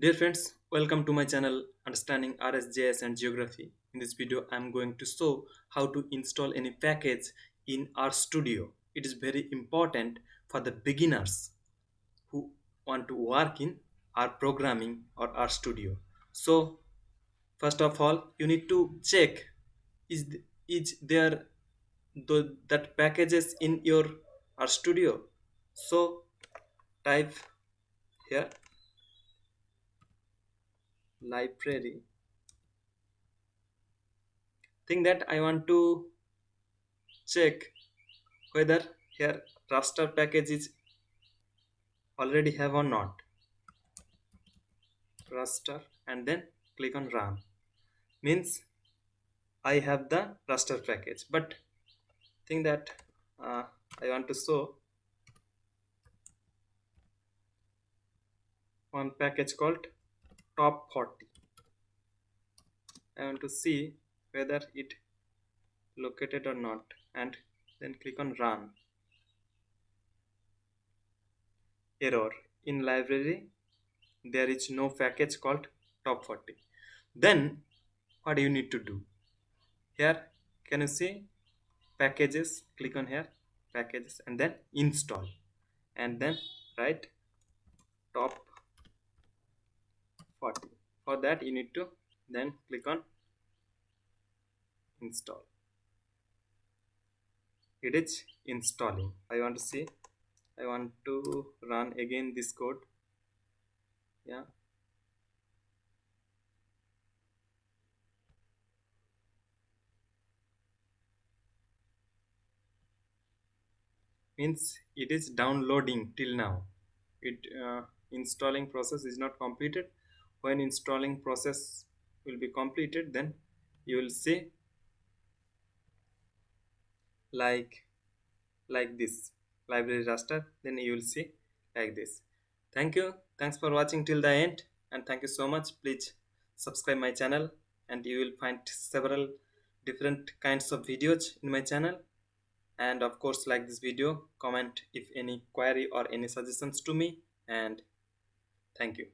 Dear friends, welcome to my channel Understanding RS-GIS and Geography. In this video, I am going to show how to install any package in RStudio. It is very important for the beginners who want to work in R programming or RStudio. So, first of all, you need to check is there that packages in your RStudio. So, type here library. Think that I want to check whether here raster package is already have or not. Raster and then click on run. Means I have the raster package, but think that I want to show one package called top 40. I want to see whether it located or not, and then click on run. Error in library, there is no package called top 40. Then what do you need to do? Here can you see packages? Click on here packages and then install, and then write top 40. For that you need to then click on install. It is installing. I want to see, I want to run again this code. Yeah, means it is downloading till now. It installing process is not completed. When installing process will be completed, then you will see like this library raster, then you will see like this. Thanks for watching till the end, and thank you so much. Please subscribe my channel, and you will find several different kinds of videos in my channel. And of course, like this video, comment if any query or any suggestions to me, and thank you.